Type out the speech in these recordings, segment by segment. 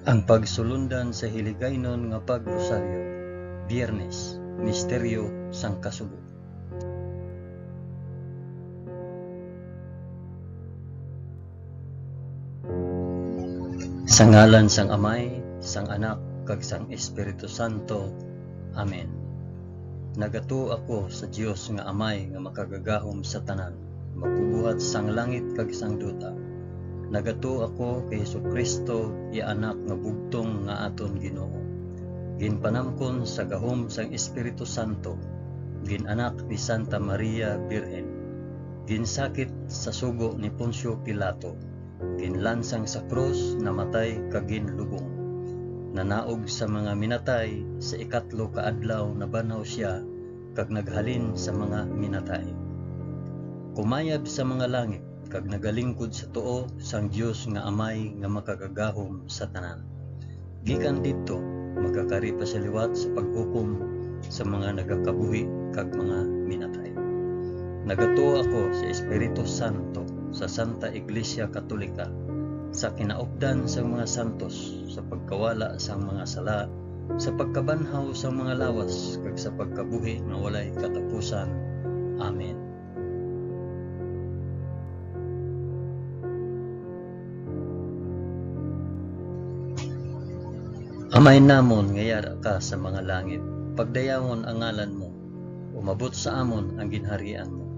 Ang pagsulundan sa hiligaynon nga pagrosaryo, Biyernes, Misteryo sang Kasugo. Sa ngalan sang Amay, sang Anak, kag sang Espiritu Santo. Amen. Nagato ako sa Dios nga Amay nga makagagahom sa tanan, magbubuhat sang langit kag sang duta. Nagato ako kay Jesucristo, iya anak nga bugtong nga aton Ginoo. Ginpanamkon sa gahom sang Espiritu Santo, ginanak ni Santa Maria Birhen, ginsakit sa sugo ni Poncio Pilato, ginlansang sa krus, namatay kag ginlubong. Nanaog sa mga minatay, sa ikatlo ka adlaw nabanaw siya kag naghalin sa mga minatay. Kumayab sa mga langit kag nagalingkod sa tuo sang Dios nga Amay nga makagagahom sa tanan. Gikan didto magkakari pa sa liwat sa paghukom sa mga nagakabuhi kag mga minatay. Nagatuo ako sa Espiritu Santo, sa Santa Iglesia Katolika, sa kinaupdan sa mga santos, sa pagkawala sa mga sala, sa pagkabanhaw sa mga lawas, kag sa pagkabuhi nga walay katapusan. Amen. Amay namon nga yara ka sa mga langit, pagdayawon ang ngalan mo, umabot sa amon ang ginharian mo.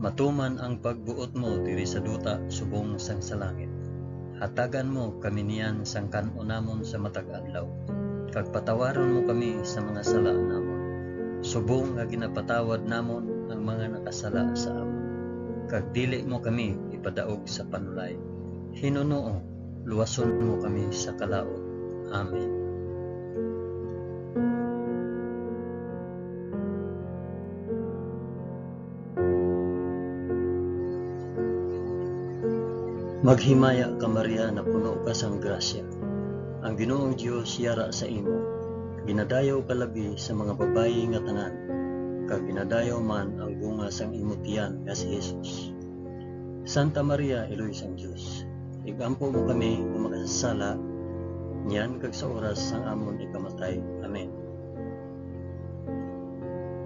Matuman ang pagbuot mo diri sa duta subong sang sa langit. Hatagan mo kami niyan sang kanunamon sa matag adlaw, kag patawaron mo kami sa mga sala namon, subong nga ginapatawad namon ang mga nakasala sa amon. Kag dili mo kami ipadaog sa panulay. Hinunoo, luwason mo kami sa kalaot. Amen. Maghimaya ka Maria na puno ka sang grasya. Ang Ginoong Dios yara sa imo. Ginadayaw ka labi sa mga babayi nga tanan, kag ginadayaw man ang bunga sang imo tiyan nga si Jesus. Santa Maria, Eloy sang Dios, igampo mo kami nga makasasala, niyan kag sa oras sang amon ikamatay. Amen.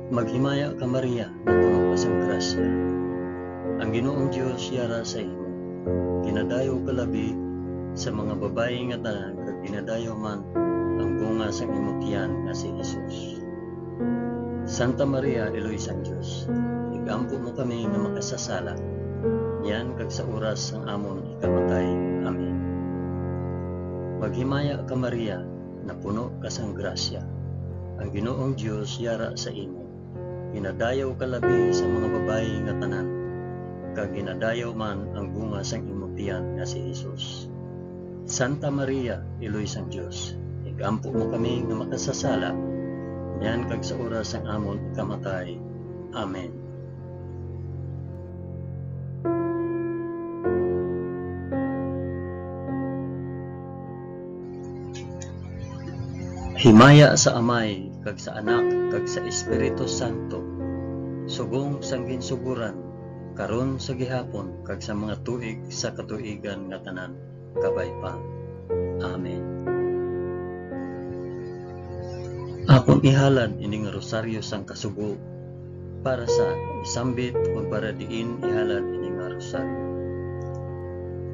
Maghimaya ka Maria na puno ka sang grasya. Ang Ginoong Dios yara sa imo. Ginadayaw ka labi sa mga babayi nga tanan, kag ginadayaw man ang bunga sa imong tiyan nga si Jesus. Santa Maria, Eloy sang Dios, igampo mo kami nga makasasala, niyan kag sa oras sang amon ikamatay. Amen. Maghimaya ka Maria na puno ka sang grasya. Ang Ginoong Dios yara sa imo. Ginadayaw ka labi sa mga babayi nga tanan, kag ginadayaw man ang bunga sang imong tiyan nga si Jesus. Santa Maria, Eloy sang Dios, igampo mo kami nga makasasala, niyan kag sa oras sang amon ikamatay. Amen. Himaya sa Amay, kag sa Anak, kag sa Espiritu Santo, subong sang ginsuguran, karon sa gihapon, kag sa mga tuig sa katuigan nga tanan, kabay pa. Amen. Akong ihalad ining rosaryo sang kasugo, para sa isambit o para diin ihalad ining rosaryo.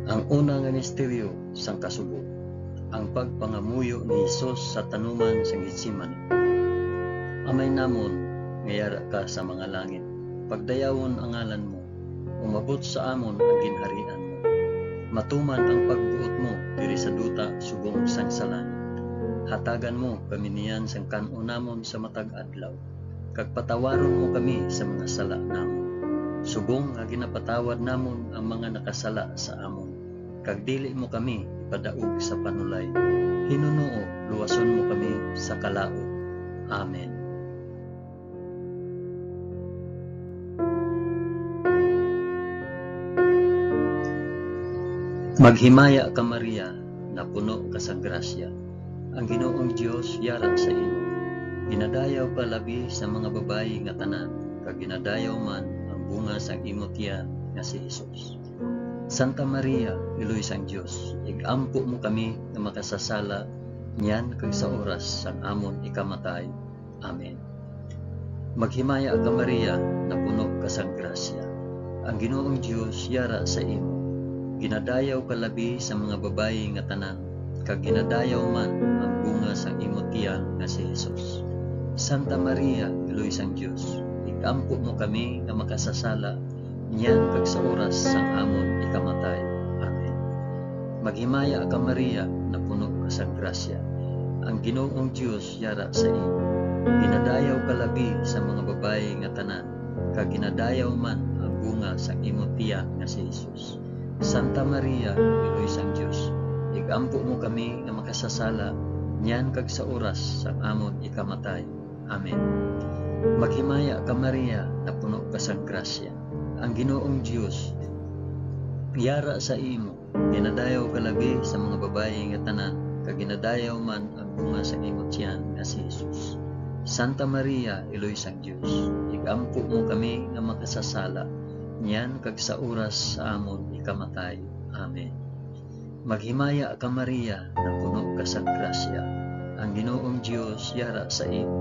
Ang una nga misteryo sang kasugo, ang pagpangamuyo ni Jesus sa tanuman sang Getsemani. Amay namon nga yara ka sa mga langit, pagdayawon ang ngalan mo, umabot sa amon ang ginharian mo. Matuman ang pagbuot mo diri sa duta subong sang sa langit. Hatagan mo kami niyan sang kanunamon sa matag adlaw, kag patawaron mo kami sa mga sala namon, subong nga ginapatawad namon ang mga nakasala sa amon. Kag dili mo kami ipadaog sa panulay. Hinunoo, luwason mo kami sa kalaot. Amen. Maghimaya ka Maria na puno ka sa grasya. Ang Ginoong Dios yara sa imo. Ginadayaw ka labi sa mga babayi nga tanan, kag ginadayaw man ang bunga sang imo tiyan nga si Jesus. Santa Maria, Iloy sang Dios, igampo mo kami nga makasasala niyan kag sa oras sang amon ikamatay. Amen. Maghimaya ka Maria, na puno ka sang grasya. Ang Ginoong Dios yara sa imo. Ginadayaw ka labi sa mga babayi nga tanan, kag ginadayaw man ang bunga sang imo tiyan nga si Jesus. Santa Maria, Iloy sang Dios, igampo mo kami nga makasasala niyan kag sa oras sang amon ikamatay. Amen. Maghimaya ka Maria, na puno ka sang grasya. Ang Ginoong Dios yara sa imo. Ginadayaw ka labi sa mga babayi nga tanan, kag ginadayaw man ang bunga sang imo tiyan nga si Jesus. Santa Maria, Iloy sang Dios, igampo mo kami nga makasasala niyan kag sa oras sang amon ikamatay. Amen. Maghimaya ka Maria, na puno ka sang grasya. Ang Ginoong Dios yara sa imo. Ginadayaw ka labi sa mga babayi nga tanan, kag ginadayaw man ang bunga sa imo tiyan nga si Jesus. Santa Maria, Iloy sang Dios, igampo mo kami nga makasasala niyan kag sa oras sa amon ikamatay. Amen. Maghimaya ka Maria, na puno ka sang grasya. Ang Ginoong Dios yara sa imo.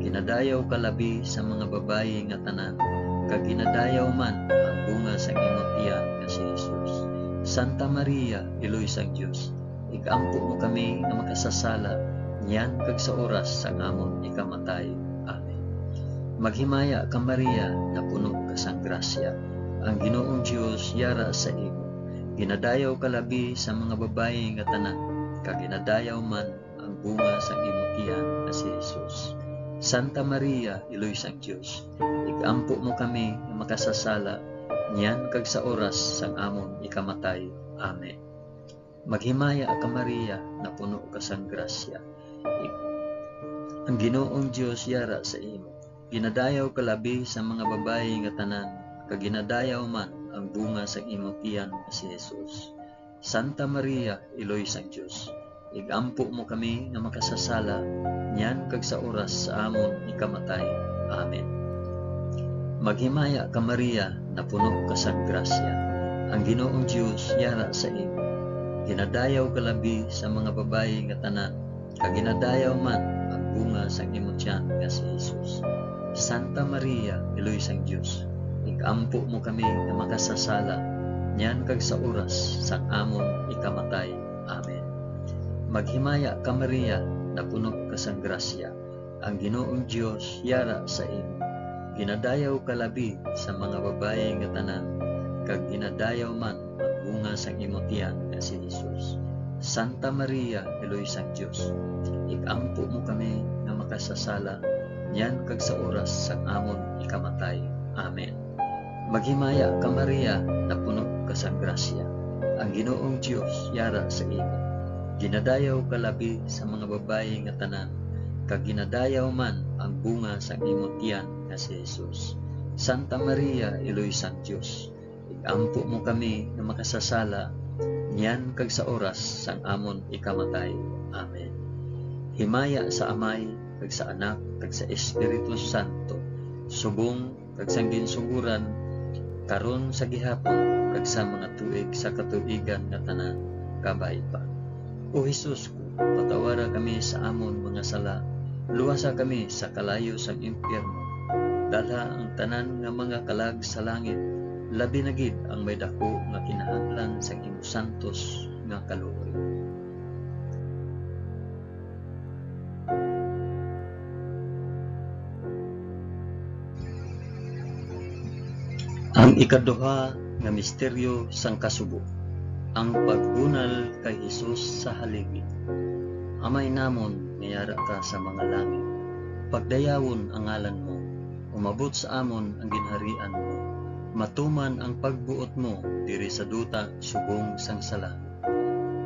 Ginadayaw ka labi sa mga babayi nga tanan, kag ginadayaw man ang bunga sang imo tiyan nga si Jesus. Santa Maria, Iloy sang Dios, igampo mo kami nga makasasala niyan kag sa oras sang amon ikamatay. Amen. Maghimaya ka Maria, na puno ka sang grasya. Ang Ginoong Dios yara sa imo. Ginadayaw ka labi sa mga babayi nga tanan, kag ginadayaw man ang bunga sang imo tiyan nga si Jesus. Santa Maria, Iloy sang Dios, igampo mo kami nga makasasala niyan kag sa oras sang amon ikamatay. Amen. Maghimaya ka Maria, na puno ka sang grasya. Ang Ginoong Dios yara sa imo. Ginadayaw ka labi sa mga babayi nga tanan, kag ginadayaw man ang bunga sa imo tiyan nga si Jesus. Santa Maria, Iloy sang Dios, igampo mo kami nga makasasala niyan kag sa oras sa amon ikamatay. Amen. Maghimaya ka Maria, na puno ka sang grasya. Ang Ginoong Dios yara sa imo. Ginadayaw ka labi sa mga babayi nga tanan, kag ginadayaw man ang bunga sang imo tiyan nga si Jesus. Santa Maria, Iloy sang Dios, igampo mo kami nga makasasala niyan kag sa oras sang amon ikamatay. Amen. Maghimaya ka Maria, na puno ka sang grasya. Ang Ginoong Dios yara sa imo. Ginadayaw ka labi sa mga babayi nga tanan, kag ginadayaw man ang bunga sang imo tiyan nga si Jesus. Santa Maria, Iloy sang Dios, igampo mo kami nga makasasala niyan kag sa oras sang amon ikamatay. Amen. Maghimaya ka Maria, na puno ka sang grasya. Ang Ginoong Dios yara sa imo. Ginadayaw ka labi sa mga babayi nga tanan, kag ginadayaw man ang bunga sang imo tiyan nga si Jesus. Santa Maria, Iloy sang Dios, igampo mo kami nga makasasala niyan kag sa oras sang amon ikamatay. Amen. Himaya sa Amay, kag sa Anak, kag sa Espiritu Santo, subong kag sang ginsuguran, karon sa gihapon, kag sa mga tuig sa katuigan nga tanan, kabay pa. O Jesus ko, patawara kami sa amon mga sala, luwasa kami sa kalayo sang impyerno, dalha ang tanan nga mga kalag sa langit, labi na gid ang may dako nga kinahanglan sa imo santos nga kaluoy. Ang ikaduha nga misteryo sang kasubo, ang pagbunal kay Jesus sa haligi. Amay namon, ngayara ka sa mga langit, pagdayawon ang ngalan mo, umabot sa amon ang ginharian mo, matuman ang pagbuot mo diri sa duta subong sang sala.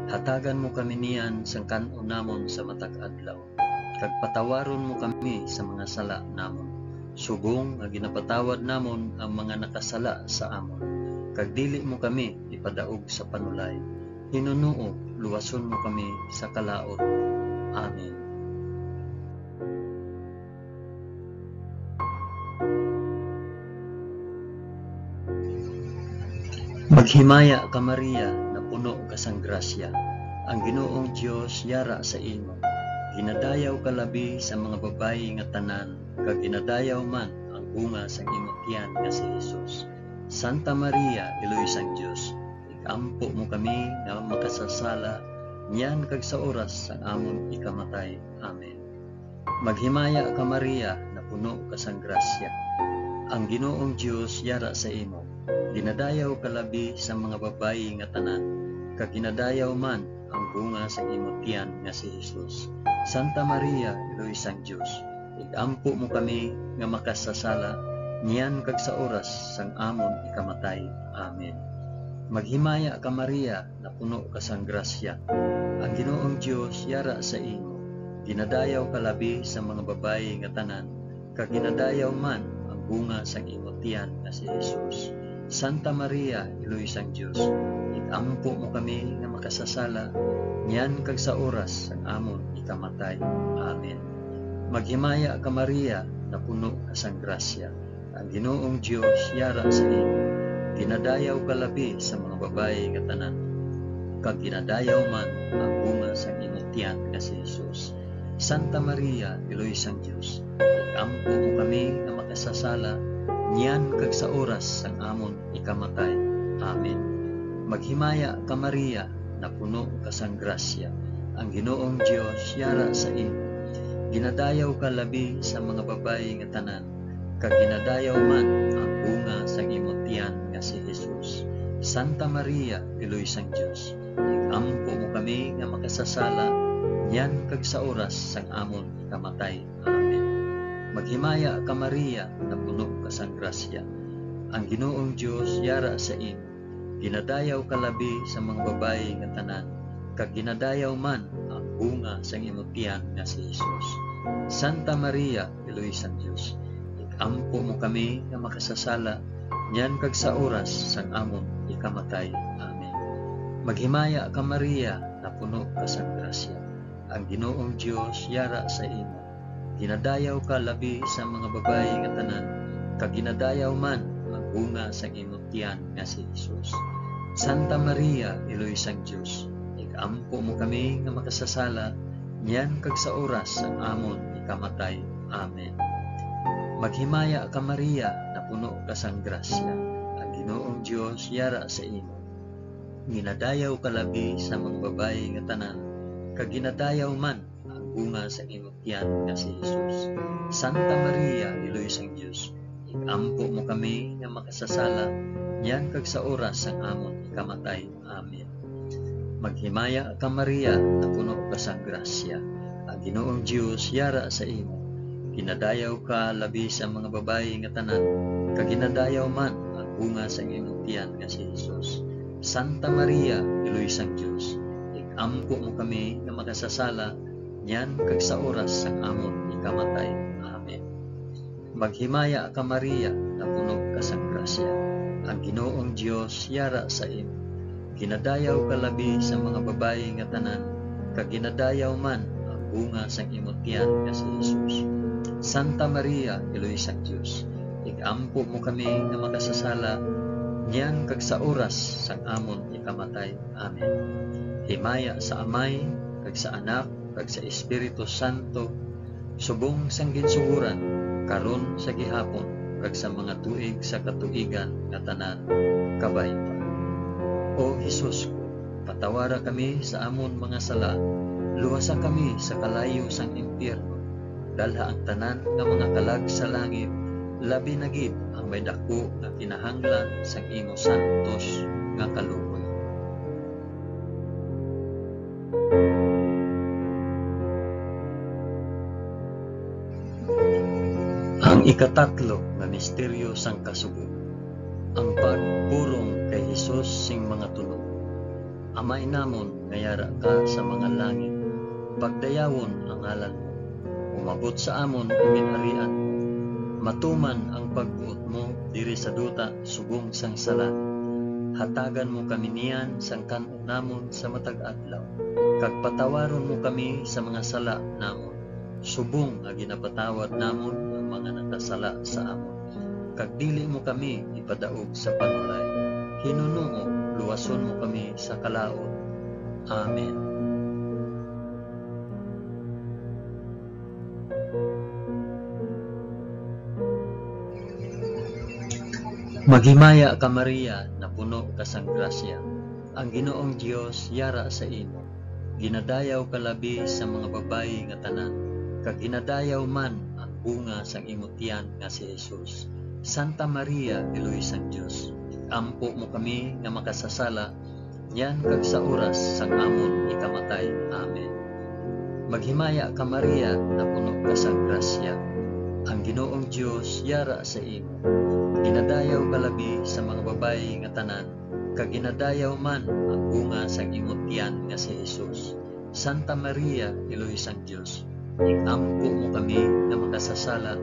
Hatagan mo kami niyan sang kanon namon sa matag adlaw, kag patawaron mo kami sa mga sala namon, subong nga ginapatawad namon ang mga nakasala sa amon, kag dili mo kami ipadaog sa panulay. Hinunuo, luwason mo kami sa kalaot. Amen. Maghimaya ka Maria, na puno ka sang grasya. Ang Ginoong Dios yara sa imo. Ginadayaw ka labi sa mga babayi nga tanan, kag ginadayaw man ang bunga sang imong tiyan nga si Jesus. Santa Maria, Iloy sang Dios, ikampo mo kami nga makasasala, niyan kag sa oras sang amon ikamatay. Amen. Maghimaya ka Maria, na puno ka sang grasya. Ang Ginoong Dios yara sa imo. Ginadayaw ka labi sa mga babayi nga tanan, kag ginadayaw man ang bunga sa imong tiyan nga si Jesus. Santa Maria, Iloy sang Dios, igampo mo kami nga makasasala, niyan kag sa oras sang amon ikamatay. Amen. Maghimaya ka Maria, na puno ka sang grasya. Ang Ginoong Dios yara sa imo. Ginadayaw ka labi sa mga babayi nga tanan, kag ginadayaw man ang bunga sang imong tiyan nga si Jesus. Santa Maria, Iloy sang Dios, igampo mo kami nga makasasala, niyan kag sa oras sang amon ikamatay. Amen. Maghimaya ka Maria, na puno ka sang grasya. Ang Ginoong Dios yara sa imo. Ginadayaw ka labi sa mga babayi nga tanan, kag ginadayaw man ang bunga sang imong tiyan nga si Jesus. Santa Maria, Iloy sang Dios, igampo mo kami nga makasasala, niyan kag sa oras sang amon ikamatay. Amen. Maghimaya ka Maria, na puno ka sang grasya. Ang Ginoong Dios yara sa imo. Ginadayaw ka labi sa mga babayi nga tanan, kag ginadayaw man ang bunga sang imong tiyan nga si Jesus. Santa Maria, Iloy sang Dios, igampo mo kami nga makasasala, niyan kag sa oras sang amon ikamatay. Amen. Maghimaya ka Maria, na puno ka sang grasya. Ang Ginoong Dios yara sa imo. Ginadayaw ka labi sa mga babayi nga tanan, kag ginadayaw man ang bunga sang imong tiyan nga si Jesus. Santa Maria, Iloy sang Dios, igampo mo kami nga makasasala, niyan kag sa oras sang amon ikamatay. Amen. Maghimaya ka Maria, na puno ka sang grasya. Ang Ginoong Dios yara sa imo. Ginadayaw ka labi sa mga babayi nga tanan, kag ginadayaw man ang bunga sang imong tiyan nga si Jesus. Santa Maria, Iloy sang Dios, igampo mo kami nga makasasala, niyan kag sa oras sang amon ikamatay. Amen. Maghimaya ka Maria, na puno ka sang grasya. Ang Ginoong Dios yara sa imo. Ginadayaw ka labi sa mga babayi nga tanan, kag ginadayaw man ang bunga sa imong tiyan nga si Jesus. Santa Maria, Iloy sang Dios, igampo mo kami nga makasasala, niyan kag sa oras sang amon ikamatay. Amen. Maghimaya ka Maria, na puno ka sang grasya. Ang Ginoong Dios yara sa imo. Ginadayaw ka labi sa mga babayi nga tanan, kag ginadayaw man ang bunga sa imong tiyan nga si Jesus. Santa Maria, Iloy sang Dios, igampo mo kami nga makasasala, niyan kag sa oras sang amon ikamatay. Amen. Maghimaya ka Maria, na puno ka sang grasya. Ang Ginoong Dios yara sa imo. Ginadayaw ka labi sa mga babayi nga tanan, kag ginadayaw man ang bunga sang imong tiyan nga si Jesus. Santa Maria, Iloy sang Dios, igampo mo kami nga makasasala, niyan kag sa oras sang amon ikamatay. Amen. Himaya sa Amay, kag sa Anak, kag sa Espiritu Santo, subong sang ginsuhuran, karon sa gihapon, kag sa mga tuig sa katuigan nga tanan, kabay pa. O Jesus ko, patawara kami sa amon mga sala, luwasa kami sa kalayo sang impyerno, dalha ang tanan nga mga kalag sa langit, labi na gid ang may dako nga kinahanglan sang imo santos nga kaluoy. Ang ikatatlo nga misteryo sang kasugo, ang pagpurong kay Jesus sing mga tunog. Amay namon nga yara ka sa mga langit, pagdayawon ang ngalan mo, umabot sa amon iminharian mo, matuman ang pagbuot mo diri sa duta subong sang sala. Hatagan mo kami niyan sang kan-on namon sa matag adlaw, kag patawaron mo kami sa mga sala namon, subong nga ginapatawad namon ang mga nakasala sa amon, kag dili mo kami ipadaog sa panulay. Hinunoo, luwason mo kami sa kalaot. Amen. Maghimaya ka Maria, na puno ka sang grasya. Ang Ginoong Dios yara sa imo. Ginadayaw ka labi sa mga babayi nga tanan, kag ginadayaw man ang bunga sang imong tiyan nga si Jesus. Santa Maria, Eloy sang Dios, ampo mo kami nga makasasala, yan kag sa oras sang amon ikamatay. Amen. Maghimaya ka Maria, na puno ka sang grasya. Ang Ginoong Dios yara sa imo. Ginadayaw ka labi sa mga babayi nga tanan, kag ginadayaw man ang bunga sang imong tiyan nga si Jesus. Santa Maria, Eloy sang Dios, ikampo mo kami nga makasasala,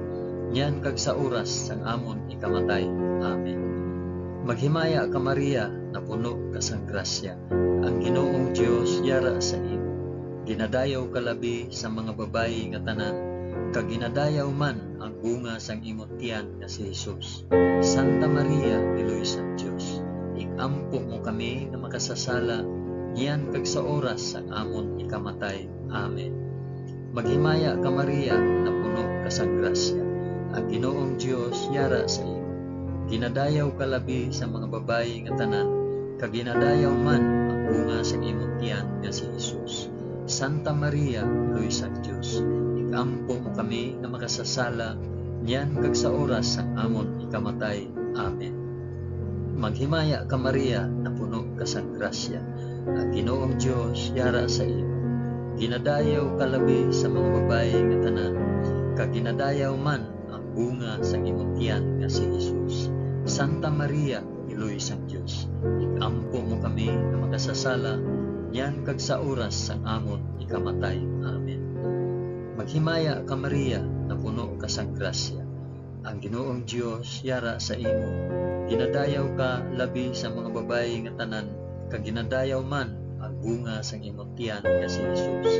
yan kag sa oras sang amon ikamatay. Amen. Maghimaya ka Maria, na puno ka sang grasya. Ang Ginoong Dios yara sa imo. Ginadayaw ka labi sa mga babayi nga tanan, kag ginadayaw man ang bunga sang imong tiyan nga si Jesus. Santa Maria, Eloy sang Dios, ikampo mo kami nga makasasala, yan kag sa oras sang amon ikamatay. Amen. Maghimaya ka Maria, na puno ka sang grasya. Ang Ginoong Dios yara sa imo. Ginadayaw ka labi sa mga babayi nga tanan, kag ginadayaw man ang bunga sang imong tiyan nga si Jesus. Santa Maria, Eloy sang Dios, ikampo mo kami nga makasasala, yan kag sa oras sang amon ikamatay. Amen. Maghimaya ka Maria, na puno ka sang grasya. Ang Ginoong Dios yara sa imo. Ginadayaw ka labi sa mga babayi nga tanan, kag ginadayaw man ang bunga sang imong tiyan nga si Jesus. Santa Maria, Eloy sang Dios, ikampo mo kami nga makasasala, yan kag sa oras sang amon ikamatay. Amen. Maghimaya ka Maria, na puno ka sang grasya. Ang Ginoong Dios yara sa imo. Ginadayaw ka labi sa mga babayi nga tanan, kag ginadayaw man ang bunga sang imong tiyan nga si Jesus.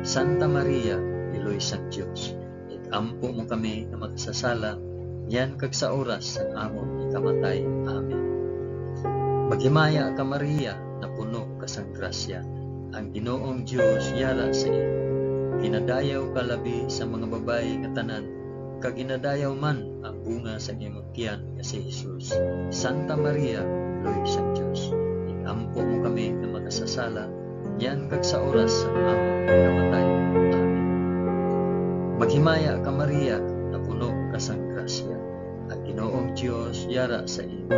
Santa Maria, Eloy sang Dios, ikampo mo kami nga makasasala, yan kag sa oras sang amon ikamatay. Amen. Maghimaya ka Maria, na puno ka sang grasya. Ang Ginoong Dios yara sa imo. Ginadayaw ka labi sa mga babayi nga tanan, kag ginadayaw man ang bunga sa imong tiyan nga si Jesus. Santa Maria, Eloy sang Dios, ikampo mo kami nga makasasala, yan kag sa oras sang amon ikamatay. Amen. Maghimaya ka Maria, na puno ka sang grasya. Ang Ginoong Dios yara sa imo.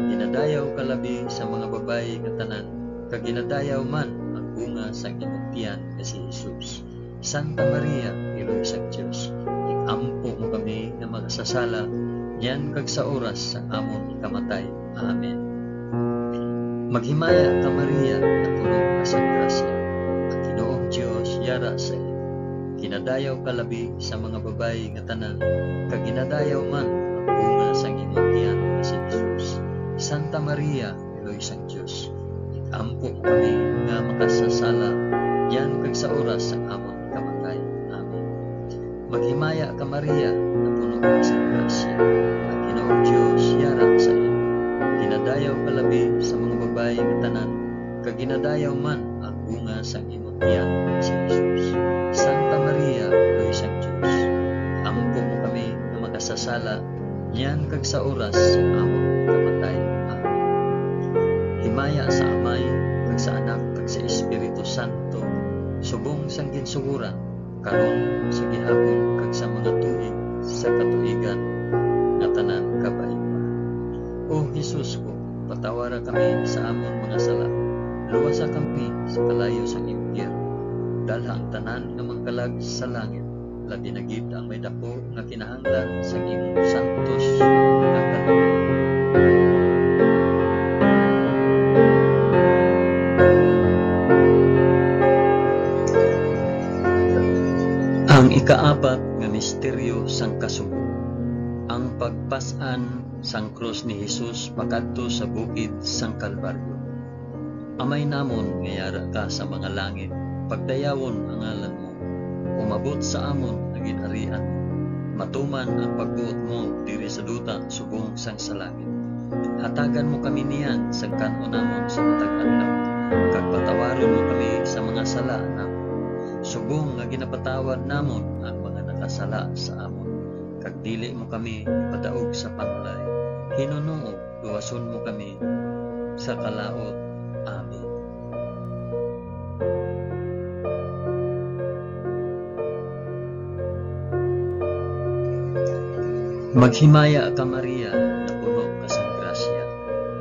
Ginadayaw ka labi sa mga babayi nga tanan, kag ginadayaw man ang bunga sang imong tiyan nga si Jesus. Santa Maria, Eloy sang Dios, ikampo mo kami nga makasasala, yan kag sa oras sang amon ikamatay. Amen. Maghimaya ka Maria, na puno ka sang grasya. Ang Ginoong Dios yara sa imo. Ginadayaw ka labi sa mga babayi nga tanan, kag ginadayaw man ang bunga sang imong tiyan nga si Jesus. Santa Maria, Eloy sang Dios, ikampo mo kami nga makasasala, yan kag sa oras sang amon ikamatay. Amen. Maghimaya ka Maria, na puno ka sang grasya. Ang Ginoong Dios yara sa imo. Ginadayaw ka labi sa mga babayi nga tanan, kag ginadayaw man ang bunga sang imong tiyan nga si Jesus. Santa Maria, Eloy sang Dios, ikampo mo kami nga makasasala, yan kag sa oras sang amon ikamatay. Amen. Himaya sa Amay, kag sa Anak, kag sa Espiritu Santo, subong sang ginsuguran, karon sa gihapon kag sa mga tuig sa katuigan nga tanan kabaiba. O Jesus ko, patawara kami sa amon mga sala, luwasa kami sa kalayo sang impyerno, dalha ang tanan nga mangkalag sa langit, labi na gid ang may dako nga kinahanglan sa imong santos nga kalooban. Ang ikaapat nga misteryo sang kasugo, ang pagpas-an sang krus ni Jesus pakadto sa bukid sang Kalbaryo. Amay namon nga yara ka sa mga langit, pagdayawon ang ngalan mo, umabot sa amon ang ginharian mo, matuman ang pagbuot mo diri sa duta subong sang sa langit. Hatagan mo kami niyan sa kanunamon sa matag adlaw, kag patawaron mo kami sa mga sala namon. Subong nga ginapatawad namon ang mga nakasala sa amon, kag dili mo kami ipadaog sa panulay. Hinunuo luwason mo kami sa kalaot. Amen. Maghimaya ka Maria, na puno ka sa grasya.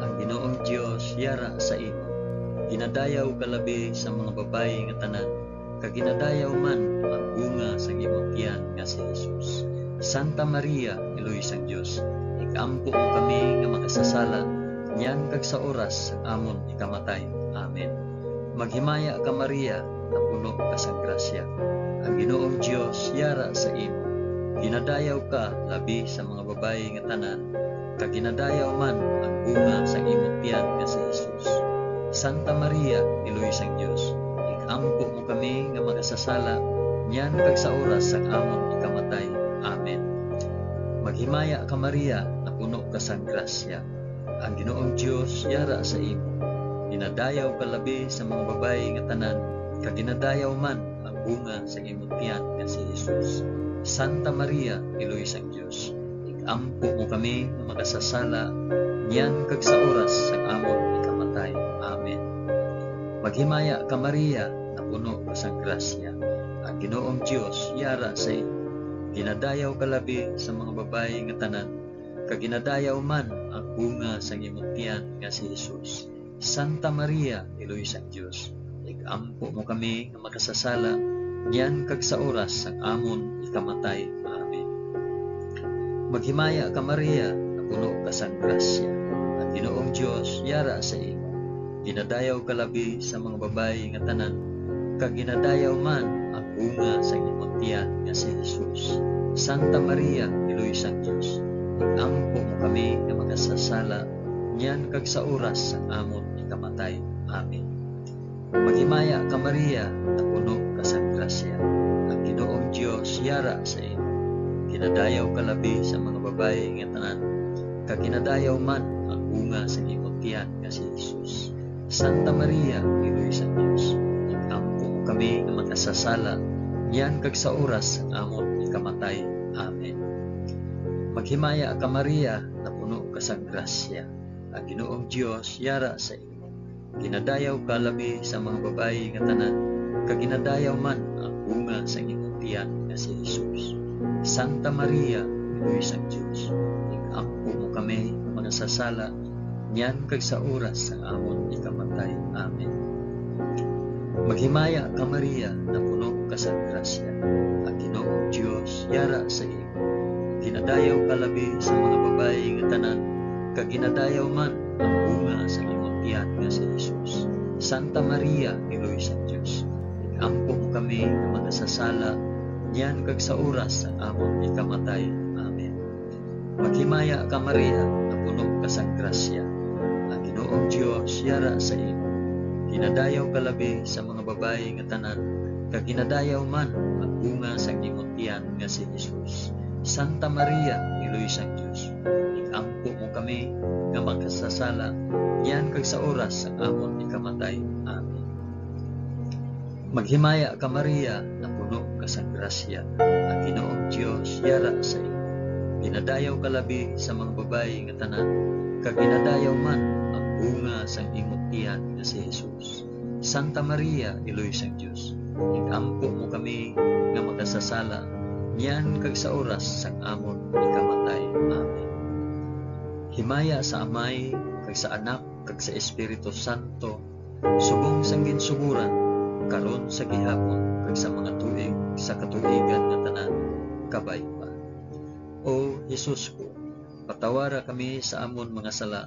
Ang Ginoong Dios yara sa imo. Ginadayaw ka labi sa mga babayi nga tanan, kag ginadayaw man ang bunga sa imong tiyan nga si Jesus. Santa Maria, Iloy sang Dios, ikampo mo kami nga makasasala, niyan kag sa oras sang amon ikamatay. Amen. Maghimaya ka Maria, na puno ka sa grasya. Ang Ginoong Dios yara sa imo. Ginadayaw ka labi sa mga babayi nga tanan, kag ginadayaw man ang bunga sa imong tiyan nga si Jesus. Santa Maria, Iloy sang Dios, ikampo mo kami nga makasasala, niyan kag sa oras sang amon ikamatay. Amen. Maghimaya ka Maria, na puno ka sa grasya. Ang Ginoong Dios yara sa imo. Ginadayaw ka labi sa mga babayi nga tanan, kag ginadayaw man ang bunga sa imong tiyan nga si Jesus. Santa Maria, Iloy sang Dios, ikampo mo kami nga makasasala, niyan kag sa oras sang amon ikamatay. Amen. Maghimaya ka Maria, na puno ka sa grasya. Ang Ginoong Dios yara sa imo. Ginadayaw ka labi sa mga babayi nga tanan, kag ginadayaw man ang bunga sa imong tiyan nga si Jesus. Santa Maria, Iloy sang Dios, ikampo mo kami nga makasasala, niyan kag sa oras sang amon ikamatay. Amen. Maghimaya ka Maria, na puno ka sa grasya. Ang Ginoong Dios yara sa imo. Ginadayaw ka labi sa mga babayi nga tanan, kag ginadayaw man ang bunga sa imong tiyan nga si Jesus. Santa Maria, Iloy sang Dios, ikampo mo kami nga makasasala, niyan kag sa oras sang amon ikamatay. Amen. Maghimaya ka Maria, na puno ka sa grasya. Ang Ginoong Dios yara sa imo. Ginadayaw ka labi sa mga babayi nga tanan, kag ginadayaw man ang bunga sa imong tiyan nga si Jesus. Santa Maria, Iloy sang Dios, ikampo mo kami nga makasasala, niyan kag sa oras sang amon ikamatay. Amen. Maghimaya ka Maria, na puno ka sa grasya. Ang Ginoong Dios yara sa imo. Ginadayaw ka labi sa mga babayi nga tanan, kag ginadayaw man ang bunga sa imong tiyan nga si Jesus. Santa Maria, Iloy sang Dios, ikampo mo kami nga makasasala, niyan kag sa oras sang amon ikamatay. Amen. Maghimaya ka Maria, na puno ka sa grasya. Ang Ginoong Dios yara sa imo. Ginadayaw ka labi sa mga babayi nga tanan, kag ginadayaw man ang bunga sa imong tiyan nga si Jesus. Santa Maria, Iloy sang Dios, ikampo mo kami nga makasasala, niyan kag sa oras sang amon ikamatay. Amen. Maghimaya ka Maria, na puno ka sa grasya. Ang Ginoong Dios yara sa imo. Ginadayaw ka labi sa mga babayi nga tanan, kag ginadayaw man ang bunga sa imong tiyan nga si Jesus. Santa Maria, Iloy sang Dios, ikampo mo kami nga makasasala, niyan kag sa oras sang amon ikamatay. Amen. Maghimaya ka Maria, na puno ka sa grasya. Ang Ginoong Dios yara sa imo. Ginadayaw ka labi sa mga babayi nga tanan, kag ginadayaw man ang bunga sa imong tiyan nga si Jesus. Santa Maria, Iloy sang Dios, ikampo mo kami nga makasasala, niyan kag sa oras sang amon ikamatay. Amen. Himaya sa Amay, kag sa Anak, kag sa Espiritu Santo, subong sang ginsuguran, karon sa gihapon, kag sa mga tuig sa katuigan nga tanan, kabay pa. O Jesus ko, patawara kami sa amon mga sala,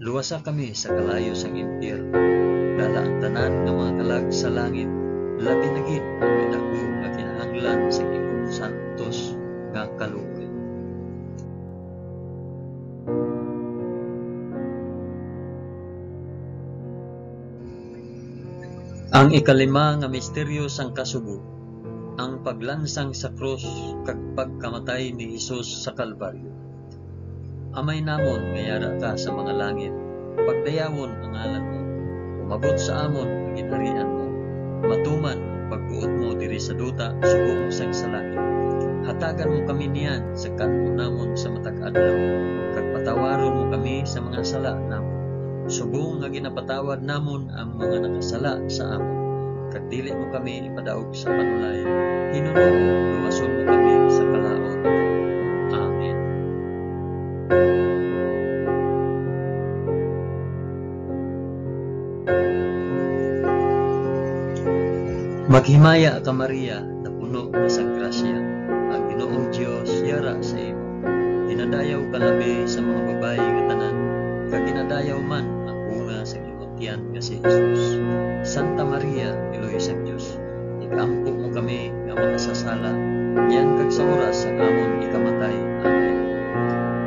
luwasa kami sa kalayo sang impyerno, dala ang tanan nga mga kalag sa langit, labi na gid ang dako nga kinahanglan sa imong santos nga kaluoy. Ang ikalima nga misteryo sang kasugo, ang paglansang sa krus kag pagkamatay ni Hesus sa Kalbaryo. Amay namon nga yara ka sa mga langit, pagdayawon ang ngalan mo, umabot sa amon ang ginharian mo, matuman ang pagbuot mo diri sa duta subong sang sa langit. Hatagan mo kami niyan sa kanon namon sa matag adlaw, kag patawaron mo kami sa mga sala namon, subong nga ginapatawad namon ang mga nakasala sa amon, kag dili mo kami ipadaog sa panulay, Ginoo, luwason mo kami sa kalaot. Amen. Maghimaya ka Maria, na puno ka sa grasya, ang Ginoong Dios yara sa imo. Dinadayaw ka labi sa mga babayi nga tanan, kag ginadayaw man ang bunga sa imong tiyan nga si Jesus. Santa Maria, Iloy sa Dios, ikampo mo kami nga makasasala, yan kag sa oras sa amon ikamatay. Amen.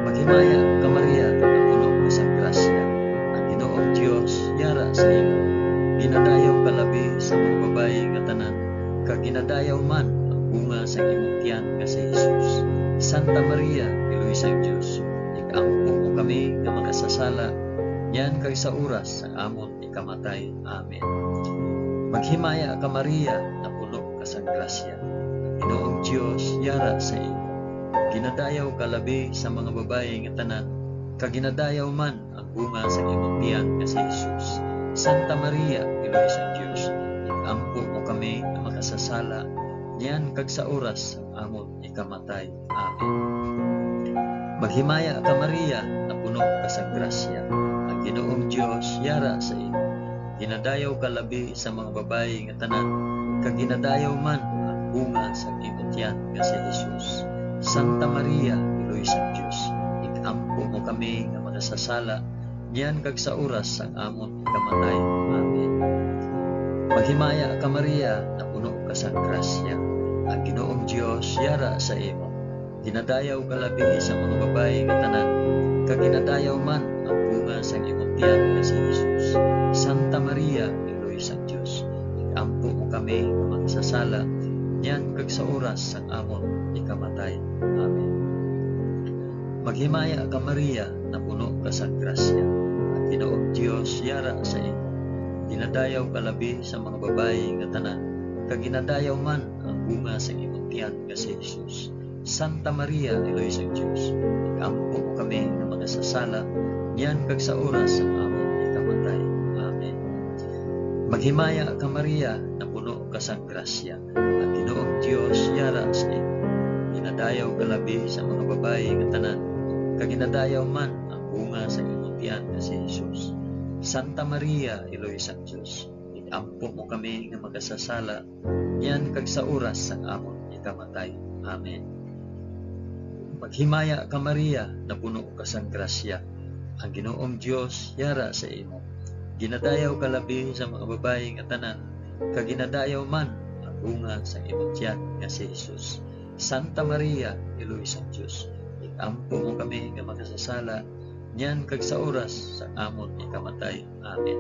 Maghimaya ka Maria, na puno ka sa grasya, ang Ginoong Dios yara sa imo. Ginadayaw ka labi sa mga babayi nga tanan, kag ginadayaw man ang bunga sa imong tiyan nga si Jesus. Santa Maria, Iloy sa Dios, ikampo mo kami nga makasasala, yan kag sa oras sa amon ikamatay. Amen. Maghimaya ka Maria, na puno ka sa grasya, ang Ginoong Dios yara sa imo. Ginadayaw ka labi sa mga babayi nga tanan, kag ginadayaw man ang bunga sa imong tiyan nga si Jesus. Santa Maria, Iloy sa Dios, ikampo mo kami nga makasasala, yan kag sa oras ang amon ikamatay. Amen. Maghimaya ka Maria, na puno ka sa grasya, ang Ginoong Dios yara sa imo. Ginadayaw ka labi sa mga babayi nga tanan, kag ginadayaw man ang bunga sa imong tiyan nga si Jesus. Santa Maria, Iloy sa Dios, ikampo mo kami nga makasasala, yan kag sa oras ang amon ikamatay. Amen. Maghimaya ka Maria, na puno ka sa grasya, ang Ginoong Dios yara sa imo. Ginadayaw ka labi sa mga babayi nga tanan, kag ginadayaw man ang bunga sa imong tiyan nga si Jesus. Santa Maria, Iloy sa Dios, ikampo mo kami nga makasasala, yan kag sa oras ang amon ikamatay. Amen. Maghimaya ka Maria, na puno ka sa grasya, ang Ginoong Dios yara sa imo. Ginadayaw ka labi sa mga babayi nga tanan, kag ginadayaw man ang bunga sa imong tiyan nga si Jesus. Santa Maria, Iloy sa Dios, ikampo mo kami nga makasasala, yan kag sa oras ang amon ikamatay. Amen. Maghimaya ka Maria, na puno ka sa grasya, ang Ginoong Dios yara sa imo. Ginadayaw ka labi sa mga babayi nga tanan, kag ginadayaw man ang bunga sa imong tiyan nga si Jesus. Santa Maria, Iloy sa Dios, ikampo mo kami nga makasasala, yan kag sa oras ang amon ikamatay. Amen. Maghimaya ka Maria, na puno ka sa grasya, ang Ginoong Dios yara sa imo. Ginadayaw ka labi sa mga babayi nga tanan, kag ginadayaw man ang bunga sa imong tiyan nga si Jesus. Santa Maria, Iloy sa Dios, ikampo mo kami nga makasasala, yan kag sa oras sa amon ikamatay. Amen.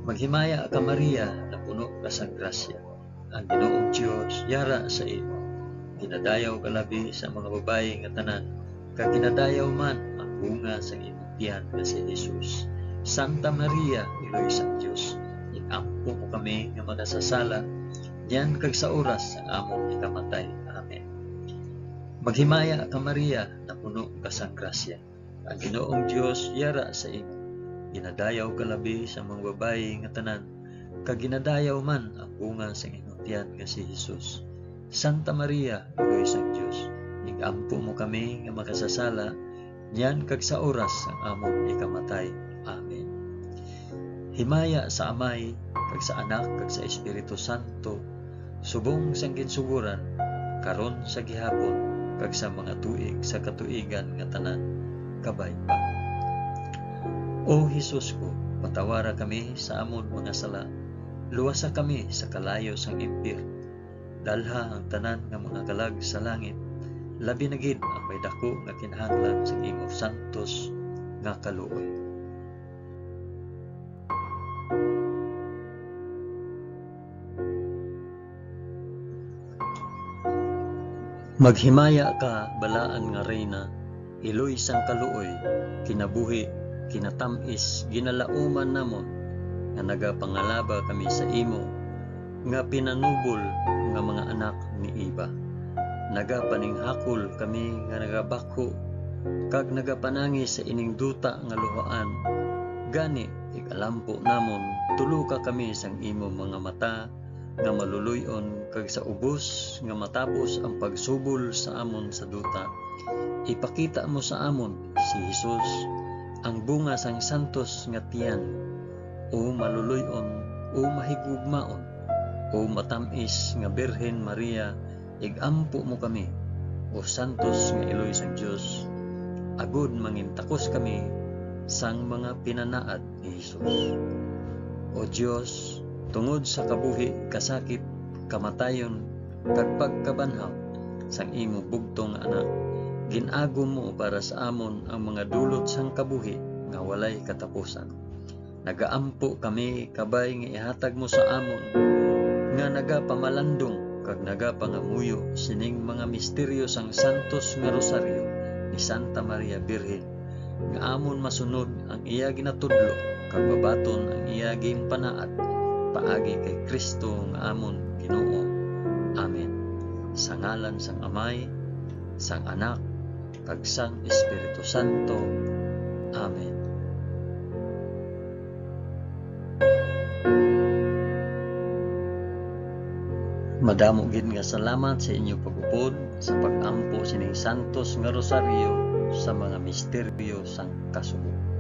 Maghimaya ka Maria, na puno ka sa grasya, ang Ginoong Dios yara sa imo. Ginadayaw ka labi sa mga babayi nga tanan, kag ginadayaw man ang bunga sa imong tiyan nga si Jesus. Santa Maria, Iloy sa Dios, ikampo mo kami nga makasasala, yan kag sa oras sa amon ikamatay. Amen. Maghimaya ka Maria, na puno ka sa grasya, ang Ginoong Dios yara sa imo. Ginadayaw ka labi sa mga babayi nga tanan, kag ginadayaw man ang bunga sa imong tiyan nga si Jesus. Santa Maria, Iloy sa Dios, ikampo mo kami nga makasasala, yan kag sa oras ang amon ikamatay. Amen. Himaya sa Amay, kag sa Anak, kag sa Espiritu Santo, subong sang ginsuguran, karon sa gihapon, kag sa mga tuig sa katuigan nga tanan, kabay pa. O Hesus ko, patawara kami sa amon mga sala, luwasa kami sa kalayo sang impir, dalha ang tanan nga mga kalag sa langit, labi na gid ang may dako nga kinahanglan sa imong santos nga kaluoy. Maghimaya ka balaan nga reyna, iloy sang kaluoy, kinabuhi, kinatamis, ginalauman namon, nga nagapangalaba kami sa imo, nga pinanubol nga mga anak ni Iba. Nagapaninghakol kami nga nagabakho, kag nagapanangi sa ining duta nga luhaan. Gani, ikalampo namon, tulo ka kami sang imo mga mata, nga maluluyon, kag sa ubos nga matapos ang pagsubol sa amon sa duta. Ipakita mo sa amon si Jesus, ang bunga sang santos nga tiyan, o maluluyon, o mahigugmaon, o matamis nga Birhen Maria, igampo mo kami, o santos nga iloy sang Dios, agud mangintakos kami sang mga pinanaad ni Jesus. O Dios, tungod sa kabuhi, kasakit, kamatayon, kag pagkabanhaw sang imo bugtong anak, ginago mo para sa amon ang mga dulot sang kabuhi nga walay katapusan. Nagaampo kami kabay nga ihatag mo sa amon, nga nagapamalandong kag nagapangamuyo sining mga misteryo sang santos nga rosaryo ni Santa Maria Birhen, nga amon masunod ang iya ginatudlo kag mabaton ang iya ginpanaad paagi kay Kristo nga amon Ginoo. Amen. Sa ngalan sang Amay, sang Anak, kag sang Espiritu Santo. Amen. Madamo gid nga salamat sa inyo pag-upod sa pag-ampo sining santos nga rosaryo sa mga misteryo sang kasugo.